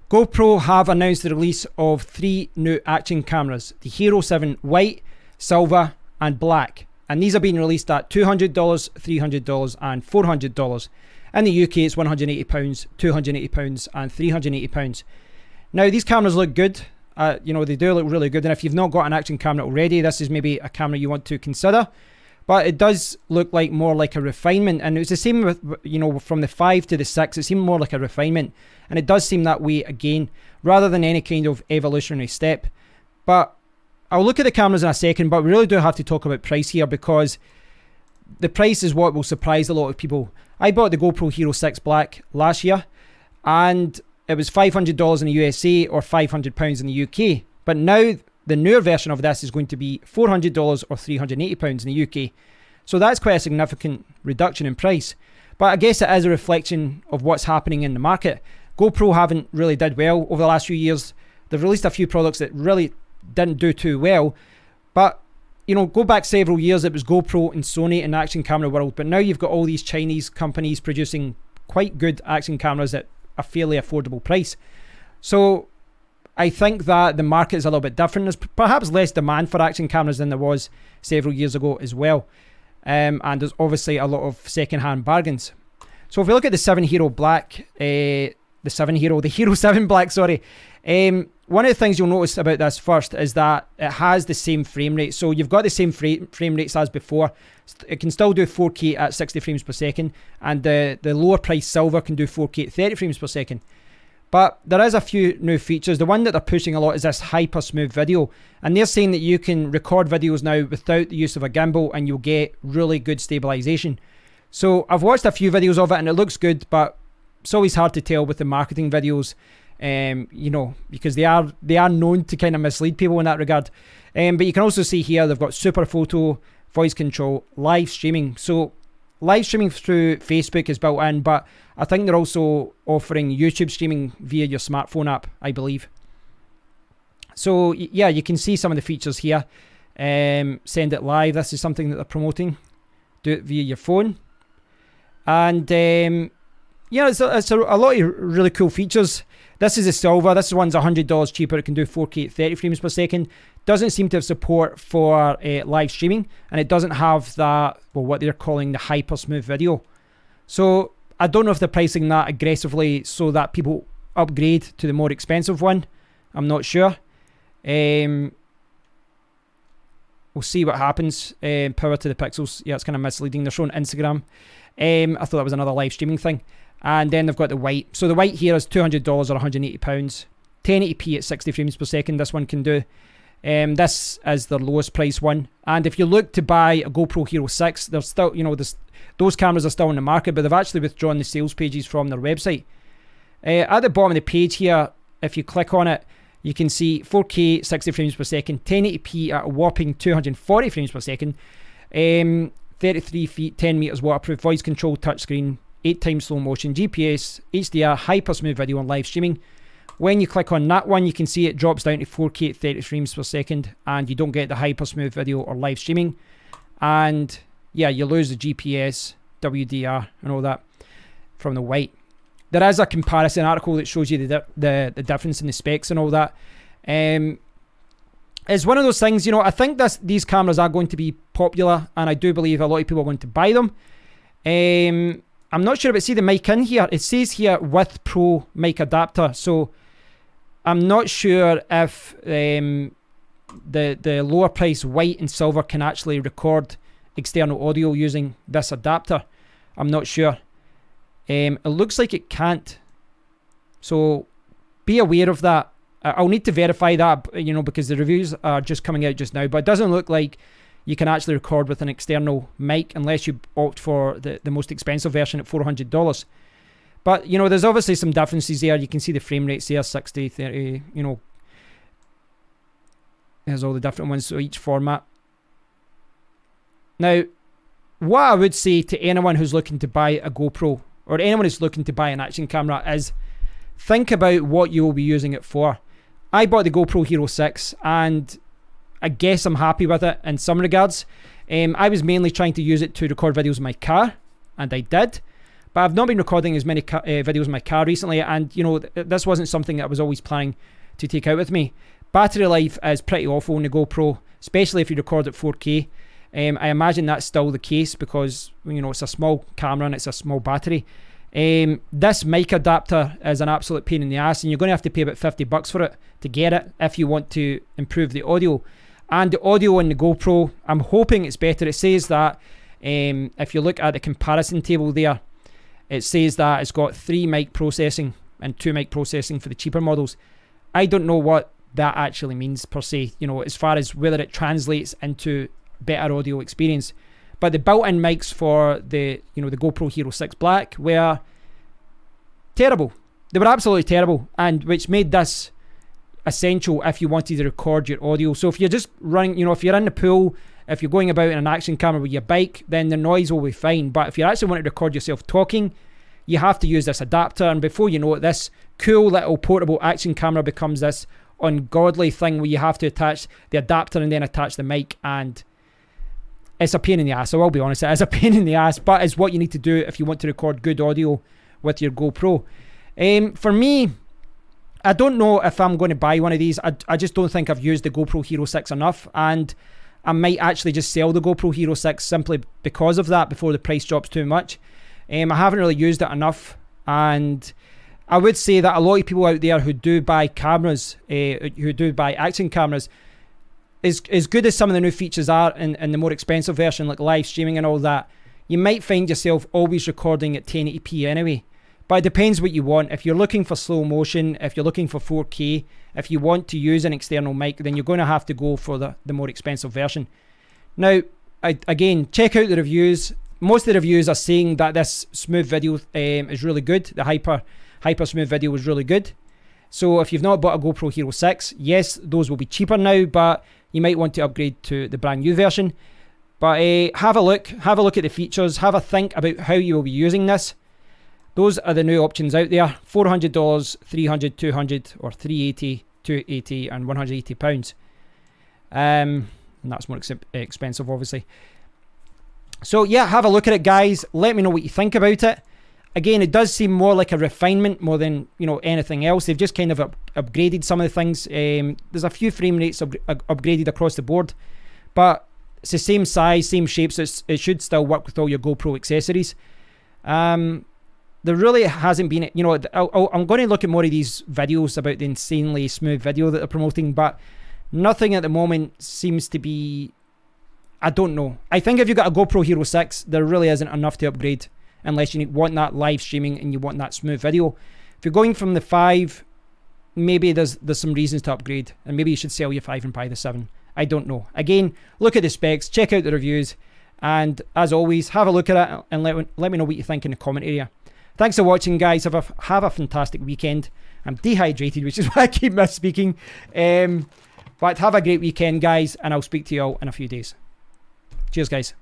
GoPro have announced the release of 3 new action cameras, the Hero 7 White, Silver and Black. And these are being released at $200, $300 and $400. In the UK it's £180, £280 and £380. Now these cameras look good, they do look really good, and if you've not got an action camera already, this is maybe a camera you want to consider. But it does look like more like a refinement, and it's the same with, from the 5 to the 6, it seemed more like a refinement, and it does seem that way again, rather than any kind of evolutionary step. But I'll look at the cameras in a second, but we really do have to talk about price here, because the price is what will surprise a lot of people. I bought the GoPro Hero 6 Black last year, and it was $500 in the USA or £500 in the UK. But now the newer version of this is going to be $400 or £380 in the UK. So that's quite a significant reduction in price. But I guess it is a reflection of what's happening in the market. GoPro haven't really did well over the last few years. They've released a few products that really didn't do too well. But, go back several years, it was GoPro and Sony in the action camera world. But now you've got all these Chinese companies producing quite good action cameras at a fairly affordable price. So I think that the market is a little bit different. There's perhaps less demand for action cameras than there was several years ago as well. And there's obviously a lot of second-hand bargains. So if we look at the 7 Hero Black, the Hero 7 Black, sorry. One of the things you'll notice about this first is that it has the same frame rate. So you've got the same frame rates as before. It can still do 4K at 60 frames per second. And the lower price Silver can do 4K at 30 frames per second. But there is a few new features. The one that they're pushing a lot is this hyper smooth video. And they're saying that you can record videos now without the use of a gimbal and you'll get really good stabilization. So I've watched a few videos of it and it looks good, but it's always hard to tell with the marketing videos, because they are known to kind of mislead people in that regard. But you can also see here they've got super photo, voice control, live streaming. So live streaming through Facebook is built in, but I think they're also offering YouTube streaming via your smartphone app, I believe. So yeah, you can see some of the features here. Send it live. This is something that they're promoting. Do it via your phone. And it's a lot of really cool features. This is a Silver. This one's $100 cheaper. It can do 4K at 30 frames per second. Doesn't seem to have support for live streaming, and it doesn't have that, what they're calling the hyper smooth video. So I don't know if they're pricing that aggressively so that people upgrade to the more expensive one. I'm not sure. We'll see what happens. Power to the pixels. Yeah, it's kind of misleading. They're showing Instagram. I thought that was another live streaming thing. And then they've got the white. So the white here is $200 or £180. 1080p at 60 frames per second. This one can do. This is the lowest price one. And if you look to buy a GoPro Hero 6, there's still, those cameras are still in the market, but they've actually withdrawn the sales pages from their website. At the bottom of the page here, if you click on it, you can see 4K 60 frames per second, 1080p at a whopping 240 frames per second, 33 feet, 10 meters waterproof, voice control, touchscreen, 8 times slow motion, GPS, HDR, hyper smooth video and live streaming. When you click on that one, you can see it drops down to 4K at 30 frames per second, and you don't get the hyper smooth video or live streaming. And yeah, you lose the GPS, WDR and all that from the white. There is a comparison article that shows you the difference in the specs and all that. It's one of those things, I think these cameras are going to be popular, and I do believe a lot of people are going to buy them. I'm not sure, but see the mic in here, it says here with Pro mic adapter, so I'm not sure if the lower price white and silver can actually record external audio using this adapter. I'm not sure. It looks like it can't, so be aware of that. I'll need to verify that, because the reviews are just coming out just now, but it doesn't look like you can actually record with an external mic unless you opt for the most expensive version at $400. But, there's obviously some differences there. You can see the frame rates there, 60, 30, there's all the different ones, so each format. Now, what I would say to anyone who's looking to buy a GoPro, or anyone who's looking to buy an action camera, is think about what you will be using it for. I bought the GoPro Hero 6 and I guess I'm happy with it in some regards. I was mainly trying to use it to record videos in my car, and I did. But I've not been recording as many videos in my car recently, and you know, this wasn't something that I was always planning to take out with me. Battery life is pretty awful in the GoPro, especially if you record at 4K. I imagine that's still the case because, you know, it's a small camera and it's a small battery. This mic adapter is an absolute pain in the ass, and you're going to have to pay about $50 for it to get it if you want to improve the audio. And the audio in the GoPro, I'm hoping it's better. It says that if you look at the comparison table there, it says that it's got 3 mic processing and 2 mic processing for the cheaper models. I don't know what that actually means per se, you know, as far as whether it translates into better audio experience. But the built-in mics for the, you know, the GoPro Hero 6 Black were terrible. They were absolutely terrible, and which made this essential if you wanted to record your audio. So if you're just running, you know, if you're in the pool, if you're going about in an action camera with your bike, then the noise will be fine. But if you actually want to record yourself talking, you have to use this adapter, and before you know it, this cool little portable action camera becomes this ungodly thing where you have to attach the adapter and then attach the mic, and it's a pain in the ass. So I'll be honest, it is a pain in the ass, but it's what you need to do if you want to record good audio with your GoPro. For me, I don't know if I'm going to buy one of these. I just don't think I've used the GoPro Hero 6 enough, and I might actually just sell the GoPro Hero 6 simply because of that before the price drops too much. I haven't really used it enough, and I would say that a lot of people out there who do buy cameras, who do buy action cameras, as good as some of the new features are in the more expensive version, like live streaming and all that, you might find yourself always recording at 1080p anyway. But it depends what you want. If you're looking for slow motion, if you're looking for 4K, if you want to use an external mic, then you're going to have to go for the more expensive version. Now, again, check out the reviews. Most of the reviews are saying that this smooth video is really good. The hyper smooth video was really good. So if you've not bought a GoPro Hero 6, yes, those will be cheaper now, but you might want to upgrade to the brand new version. But have a look at the features, have a think about how you will be using this. Those are the new options out there: $400, $300, $200, or $380, $280, and £180. And that's more expensive, obviously. So yeah, have a look at it, guys. Let me know what you think about it. Again, it does seem more like a refinement more than, you know, anything else. They've just kind of upgraded some of the things. There's a few frame rates upgraded across the board, but it's the same size, same shape, so it should still work with all your GoPro accessories. There really hasn't been, you know, I'm going to look at more of these videos about the insanely smooth video that they're promoting, but nothing at the moment seems to be, I don't know. I think if you've got a GoPro Hero 6, there really isn't enough to upgrade unless you want that live streaming and you want that smooth video. If you're going from the 5, maybe there's some reasons to upgrade, and maybe you should sell your 5 and buy the 7. I don't know. Again, look at the specs, check out the reviews, and as always, have a look at it and let me know what you think in the comment area. Thanks for watching, guys. Have a fantastic weekend. I'm dehydrated, which is why I keep misspeaking. But have a great weekend, guys, and I'll speak to you all in a few days. Cheers, guys.